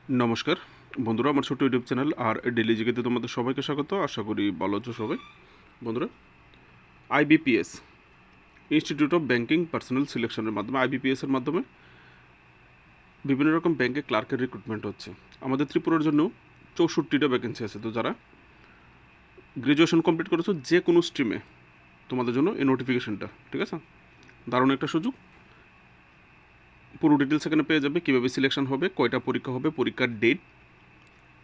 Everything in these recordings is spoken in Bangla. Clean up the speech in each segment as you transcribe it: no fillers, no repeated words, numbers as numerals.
নমস্কার বন্ধুরা, আমার ছোট্ট ইউটিউব চ্যানেল আর ডেলি জিকেতে তোমাদের সবাইকে স্বাগত। আশা করি ভালো আছো সবাই। বন্ধুরা, IBPS institute of banking personnel সিলেকশনের মাধ্যমে আইবিপিএসের মাধ্যমে বিভিন্ন রকম ব্যাংকে ক্লার্কের রিক্রুটমেন্ট হচ্ছে। আমাদের ত্রিপুরার জন্য 64টা ভ্যাকেন্সি আছে। তো যারা গ্র্যাজুয়েশন কমপ্লিট করেছো যে কোনো স্ট্রিমে, তোমাদের জন্য এই নোটিফিকেশনটা, ঠিক আছে? দারুণ একটা সুযোগ। পুরো ডিটেলস এখানে পেয়ে যাবে, কীভাবে সিলেকশন হবে, কয়টা পরীক্ষা হবে, পরীক্ষার date,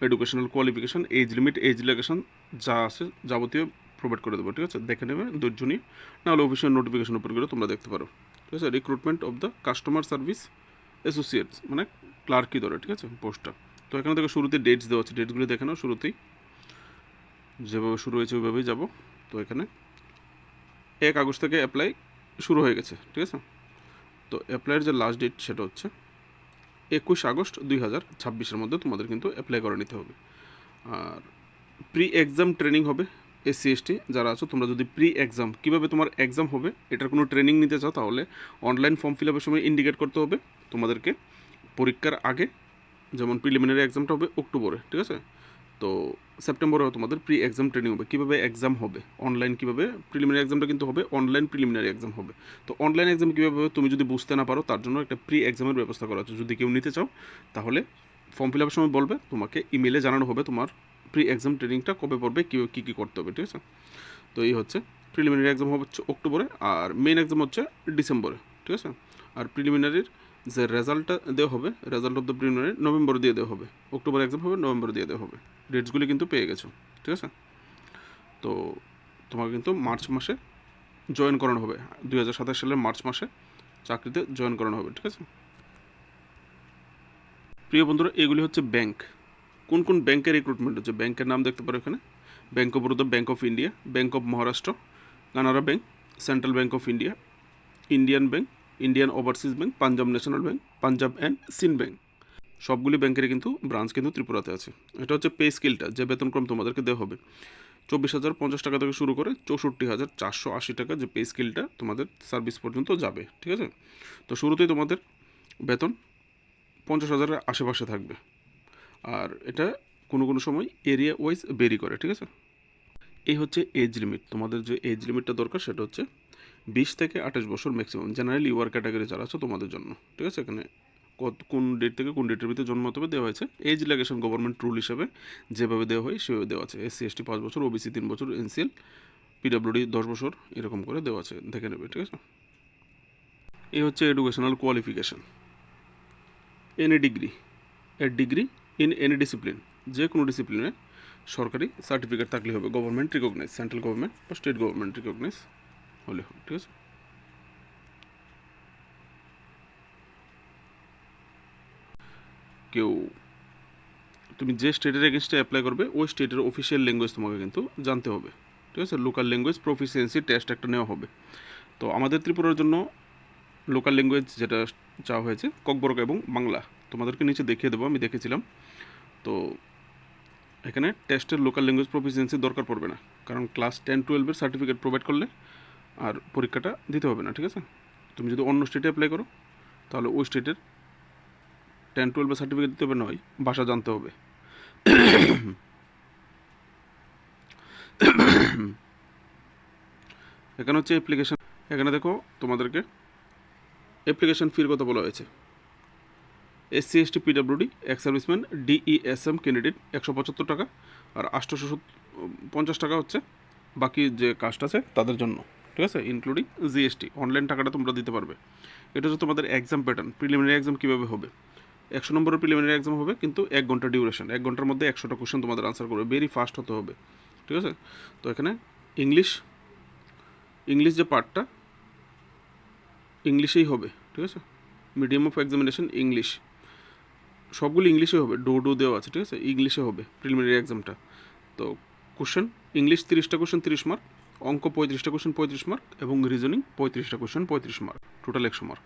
educational qualification, age limit, age relaxation যা আছে যাবতীয় প্রোভাইড করে দেবো, ঠিক আছে? দেখে নেবে ধৈর্য নিয়ে, নাহলে অফিসিয়াল নোটিফিকেশন ওপেন করে তোমরা দেখতে পারো, ঠিক আছে? Recruitment of the customer service associates, মানে ক্লার্কই ধরে, ঠিক আছে, পোস্টটা। তো এখানে থেকে শুরুতে ডেটস দেওয়া আছে, ডেটগুলি দেখে নাও। শুরুতেই যেভাবে শুরু হয়েছে ওইভাবেই যাব। তো এখানে 1 আগস্ট থেকে অ্যাপ্লাই শুরু হয়ে গেছে, ঠিক আছে? তো অ্যাপ্লাইয়ের যে লাস্ট ডেট সেটা হচ্ছে 21 আগস্ট 2026-এর মধ্যে তোমাদের কিন্তু অ্যাপ্লাই করে নিতে হবে। আর প্রি এক্সাম ট্রেনিং হবে এসসি এসটি যারা আছো। তোমরা যদি প্রি এক্সাম, কীভাবে তোমার এক্সাম হবে এটার কোনো ট্রেনিং নিতে চাও, তাহলে অনলাইন ফর্ম ফিল আপের সময় ইন্ডিকেট করতে হবে তোমাদেরকে পরীক্ষার আগে। যেমন প্রিলিমিনারি এক্সামটা হবে অক্টোবরে, ঠিক আছে? তো সেপ্টেম্বরেও তোমাদের প্রি এক্সাম ট্রেনিং হবে, কীভাবে এক্সাম হবে অনলাইন, কীভাবে প্রিলিমিনারি এক্সামটা কিন্তু হবে অনলাইন, প্রিলিমিনারি এক্সাম হবে। তো অনলাইন এক্সাম কীভাবে হবে তুমি যদি বুঝতে না পারো, তার জন্য একটা প্রি এক্সামের ব্যবস্থা করা আছে। যদি কেউ নিতে চাও তাহলে ফর্ম ফিল আপের সময় বলবে, তোমাকে ইমেলে জানানো হবে তোমার প্রি এক্সাম ট্রেনিংটা কবে পড়বে, কী কী করতে হবে, ঠিক আছে? তো এই হচ্ছে প্রিলিমিনারি এক্সাম হচ্ছে অক্টোবরে, আর মেইন এক্সাম হচ্ছে ডিসেম্বরে, ঠিক আছে? আর প্রিলিমিনারির যে রেজাল্টটা দেওয়া হবে, রেজাল্ট অফ দ্য প্রিলিমিনারি নভেম্বরে দিয়ে দেওয়া হবে। অক্টোবর এক্সাম হবে, নভেম্বরে দিয়ে দেওয়া হবে। ডেটসগুলি কিন্তু পেয়ে গেছো, ঠিক আছে? তো তোমাকে কিন্তু মার্চ মাসে জয়েন করানো হবে, 2027 সালের মার্চ মাসে চাকরিতে জয়েন করানো হবে, ঠিক আছে? প্রিয় বন্ধুরা, এগুলি হচ্ছে ব্যাংক। কোন কোন ব্যাংকের রিক্রুটমেন্ট হচ্ছে, ব্যাংকের নাম দেখতে পারো এখানে: bank of Baroda, bank of India, bank of Maharashtra, Canara bank, central bank of India, Indian bank, Indian overseas bank, Punjab national bank, Punjab and Sind bank. সবগুলি ব্যাংকের কিন্তু ব্রাঞ্চ কিন্তু ত্রিপুরাতে আছে। এটা হচ্ছে পে স্কেলটা, যে বেতনক্রম তোমাদেরকে দেওয়া হবে 24,050 টাকা থেকে শুরু করে 64,480 টাকা, যে পে স্কেলটা তোমাদের সার্ভিস পর্যন্ত যাবে, ঠিক আছে? তো শুরুতেই তোমাদের বেতন 50,000-এর আশেপাশে থাকবে। আর এটা কোনো কোনো সময় এরিয়া ওয়াইজ ভেরি করে, ঠিক আছে? এই হচ্ছে এজ লিমিট। তোমাদের যে এজ লিমিটটা দরকার সেটা হচ্ছে 20 থেকে 28 বছর ম্যাক্সিমাম, জেনারেল ইউআর ক্যাটাগরি যারা আছে তোমাদের জন্য, ঠিক আছে? এখানে কোন ডেট থেকে কোন ডেটের ভিতরে জন্ম হতে হবে দেওয়া হয়েছে। এজ রিল্যাক্সেশন গভর্নমেন্ট রুল হিসেবে যেভাবে দেওয়া হয় সেভাবে দেওয়া আছে। এসসি এসটি 5 বছর, ওবিসি 3 বছর, এনসিএল পিডাব্লিউডি 10 বছর, এরকম করে দেওয়া আছে, দেখে নেবে, ঠিক আছে? এই হচ্ছে educational qualification. Any degree, A degree in any discipline, যে কোনো ডিসিপ্লিনে সরকারি সার্টিফিকেট থাকলে হবে, গভর্নমেন্ট রিকগনাইজ, সেন্ট্রাল গভর্নমেন্ট বা স্টেট গভর্নমেন্ট রিকগনাইজ হলে হবে, ঠিক আছে? কেউ তুমি যে স্টেটের এগেনস্টে অ্যাপ্লাই করবে ওই স্টেটের অফিসিয়াল ল্যাঙ্গুয়েজ তোমাকে কিন্তু জানতে হবে, ঠিক আছে? লোকাল ল্যাঙ্গুয়েজ প্রফিসিয়েন্সি টেস্ট একটা নেওয়া হবে। তো আমাদের ত্রিপুরার জন্য লোকাল ল্যাঙ্গুয়েজ যেটা চাওয়া হয়েছে ককবরক এবং বাংলা। তোমাদেরকে নিচে দেখিয়ে দেবো, আমি দেখেছিলাম। তো এখানে টেস্টের লোকাল ল্যাঙ্গুয়েজ প্রফিসিয়েন্সি দরকার পড়বে না, কারণ ক্লাস 10-12-এর সার্টিফিকেট প্রোভাইড করলে আর পরীক্ষাটা দিতে হবে না, ঠিক আছে? তুমি যদি অন্য স্টেটে অ্যাপ্লাই করো তাহলে ওই স্টেটের 10-12-এর সার্টিফিকেট দিতে হবে, নয় ভাষা জানতে হবে। এখানে হচ্ছে অ্যাপ্লিকেশান। এখানে দেখো তোমাদেরকে অ্যাপ্লিকেশান ফির কথা বলা হয়েছে। SC ST PWD ex serviceman DESM candidate 175 টাকা, আর 850 টাকা হচ্ছে বাকি যে কাস্ট আছে তাদের জন্য, ঠিক আছে? Including GST. অনলাইন টাকাটা তোমরা দিতে পারবে। এটা হচ্ছে তোমাদের এক্সাম প্যাটার্ন। প্রিলিমিনারি এক্সাম কীভাবে হবে, 100 নম্বরের প্রিলিমিনারি এক্সাম হবে, কিন্তু 1 ঘন্টা ডিউরেশন। 1 ঘন্টার মধ্যে 100টা কোশ্চেন তোমাদের আনসার করবে, ভেরি ফাস্ট হতে হবে, ঠিক আছে? তো এখানে ইংলিশ যে পার্টটা ইংলিশেই হবে, ঠিক আছে? মিডিয়াম অফ এক্সামিনেশন ইংলিশ, সবগুলো ইংলিশে হবে, ডো দেওয়া আছে, ঠিক আছে? ইংলিশে হবে প্রিলিমিনারি এক্সামটা। তো কোশ্চেন ইংলিশ 30টা কোশ্চেন 30 মার্ক, অঙ্ক 35টা কোশ্চেন 35 মার্ক, এবং রিজনিং 35টা কোশ্চেন 35 মার্ক, টোটাল 100 মার্ক,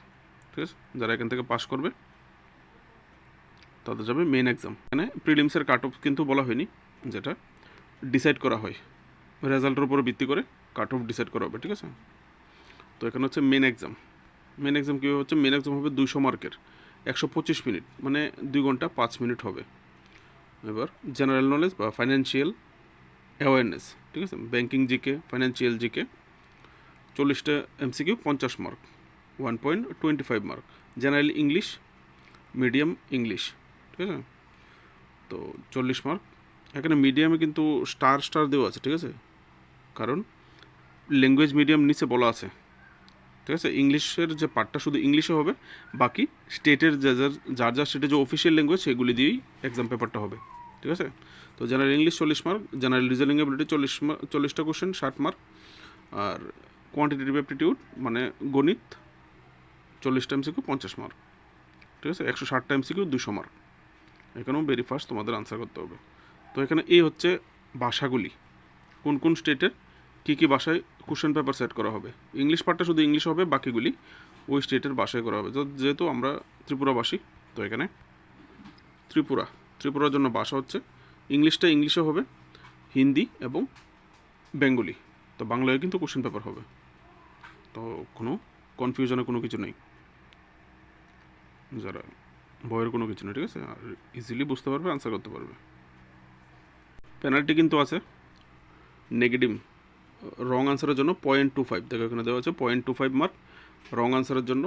ঠিক আছে? যারা এখান থেকে পাস করবে তাদের যাবে মেন এক্সাম। এখানে প্রিলিমসের কাট অফ কিন্তু বলা হয়নি, যেটা ডিসাইড করা হয় রেজাল্টের উপরে ভিত্তি করে কাট অফ ডিসাইড করা হবে, ঠিক আছে? তো এখানে হচ্ছে মেন এক্সাম। মেন এক্সাম কীভাবে হচ্ছে, মেন এক্সাম হবে 200 মার্কের, 125 মিনিট, মানে 2 ঘন্টা 5 মিনিট হবে। এবার জেনারেল নলেজ বা ফাইন্যান্সিয়াল অ্যাওয়ারনেস, ঠিক আছে, ব্যাংকিং জিকে, ফাইন্যান্সিয়াল জিকে, 40টা MCQ, 50 mark, 1.25 mark. General English, medium English, ঠিক আছে, তো 40 মার্ক। এখানে মিডিয়ামে কিন্তু স্টার স্টার দেওয়া আছে, ঠিক আছে, কারণ ল্যাঙ্গুয়েজ মিডিয়াম নিচে বলা আছে, ঠিক আছে। ইংলিশের যে পার্টটা শুধু ইংলিশে হবে, বাকি স্টেটের যার যার স্টেটের যে অফিসিয়াল ল্যাঙ্গুয়েজ সেগুলি দিয়েই এক্সাম পেপারটা হবে, ঠিক আছে। তো general English 40 mark, general reasoning ability 40টা কোশ্চেন 60 মার্ক, আর কোয়ান্টিটেটিভ অ্যাপটিটিউড মানে গণিত 40টা এমসিকিউ 50 মার্ক, ঠিক আছে। 160টা এমসিকিউ 200 মার্ক। এখানেও ভেরি ফার্স্ট তোমাদের আনসার করতে হবে। তো এখানে এই হচ্ছে ভাষাগুলি, কোন কোন স্টেটের কী কী ভাষায় কোশ্চেন পেপার সেট করা হবে। ইংলিশ পার্টটা শুধু ইংলিশ হবে, বাকিগুলি ওই স্টেটের ভাষায় করা হবে। তো যেহেতু আমরা ত্রিপুরাবাসী, তো এখানে ত্রিপুরার জন্য ভাষা হচ্ছে ইংলিশটা ইংলিশে হবে, হিন্দি এবং বেঙ্গলি। তো বাংলায় কিন্তু কোশ্চেন পেপার হবে, তো কোনো কনফিউশনের কোনো কিছু নেই, যারা ভয়ের কোনো কিছু নেই, ঠিক আছে, আর ইজিলি বুঝতে পারবে, আনসার করতে পারবে। পেনাল্টি কিন্তু আছে, নেগেটিভ রং আনসারের জন্য 0.25, দেখো এখানে দেওয়া আছে 0.25 মার্ক রং আনসারের জন্য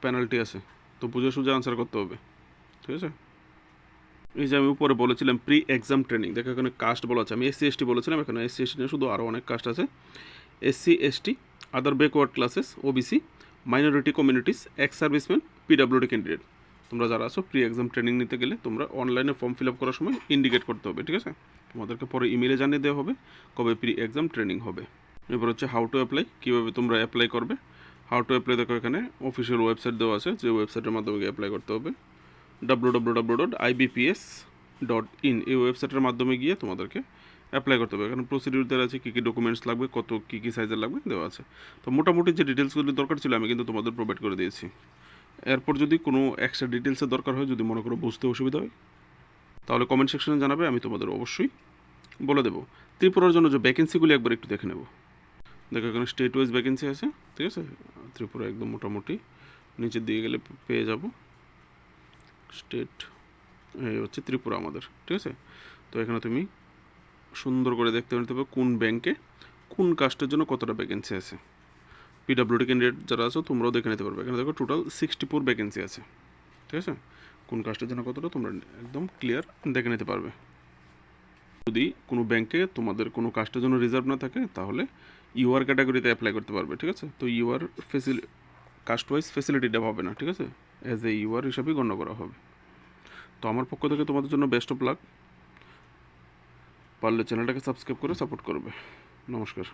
পেনাল্টি আছে। তো বুঝে সুঝে আনসার করতে হবে, ঠিক আছে। এই যে আমি উপরে বলেছিলাম প্রি এক্সাম ট্রেনিং, দেখো এখানে কাস্ট বলা আছে, আমি এসসি এসটি বলেছিলাম, এখানে এসসি এসটি নিয়ে শুধু আরও অনেক কাস্ট আছে। এসসি এসটি, আদার backward classes, OBC, minority communities, ex serviceman, PWD candidate. তোমরা যারা আছো প্রি এক্সাম ট্রেনিং নিতে গেলে তোমরা অনলাইনে ফর্ম ফিল আপ করার সময় ইন্ডিকেট করতে হবে, ঠিক আছে। তোমাদেরকে পরে ইমেলে জানিয়ে দেওয়া হবে কবে প্রি এক্সাম ট্রেনিং হবে। এরপর হচ্ছে হাউ টু অ্যাপ্লাই, কীভাবে তোমরা অ্যাপ্লাই করবে। হাউ টু অ্যাপ্লাই দেখো এখানে অফিসিয়াল ওয়েবসাইট দেওয়া আছে, যে ওয়েবসাইটের মাধ্যমে অ্যাপ্লাই করতে হবে www.ibps.in, এই ওয়েবসাইটের মাধ্যমে গিয়ে তোমাদেরকে অ্যাপ্লাই করতে হবে। এখানে প্রসিডিউর দেওয়া আছে, কী কী ডকুমেন্টস লাগবে, কত কী কী সাইজের লাগবে দেওয়া আছে। তো মোটামুটি যে ডিটেলসগুলি দরকার ছিল আমি কিন্তু তোমাদের প্রোভাইড করে দিয়েছি। এরপর যদি কোনো এক্সট্রা ডিটেলসের দরকার হয়, যদি মনে করো বুঝতে অসুবিধা হয়, তাহলে কমেন্ট সেকশনে জানাবে, আমি তোমাদের অবশ্যই বলে দেবো। ত্রিপুরার জন্য যে ভ্যাকেন্সিগুলি একবার একটু দেখে নেব। দেখো এখানে স্টেট ওয়াইজ ভ্যাকেন্সি আছে, ঠিক আছে। ত্রিপুরা একদম মোটামুটি নিচের দিকে গেলে পেয়ে যাব স্টেট, এই হচ্ছে ত্রিপুরা আমাদের, ঠিক আছে। তো এখানে তুমি সুন্দর করে দেখতে হবে কোন ব্যাংকে কোন কাস্টের জন্য কতটা ভ্যাকেন্সি আছে। পিডাব্লিউডি ক্যান্ডিডেট যারা আছো তোমরাও দেখে নিতে পারবে। এখানে দেখো টোটাল 64 ভ্যাকেন্সি আছে, ঠিক আছে। কোন কাস্টের জন্য কতটা তোমরা একদম ক্লিয়ার দেখে নিতে পারবে। যদি কোনো ব্যাংকে তোমাদের কোনো কাস্টের জন্য রিজার্ভ না থাকে, তাহলে ইউআর ক্যাটাগরিতে অ্যাপ্লাই করতে পারবে, ঠিক আছে। তো ইউআর কাস্ট ওয়াইজ ফেসিলিটিটা পাবে না, ঠিক আছে, অ্যাজ এ ইউআর হিসাবেই গণ্য করা হবে। তো আমার পক্ষ থেকে তোমাদের জন্য বেস্ট অফ লাক, পারলে চ্যানেলটাকে সাবস্ক্রাইব করে সাপোর্ট করবে। নমস্কার।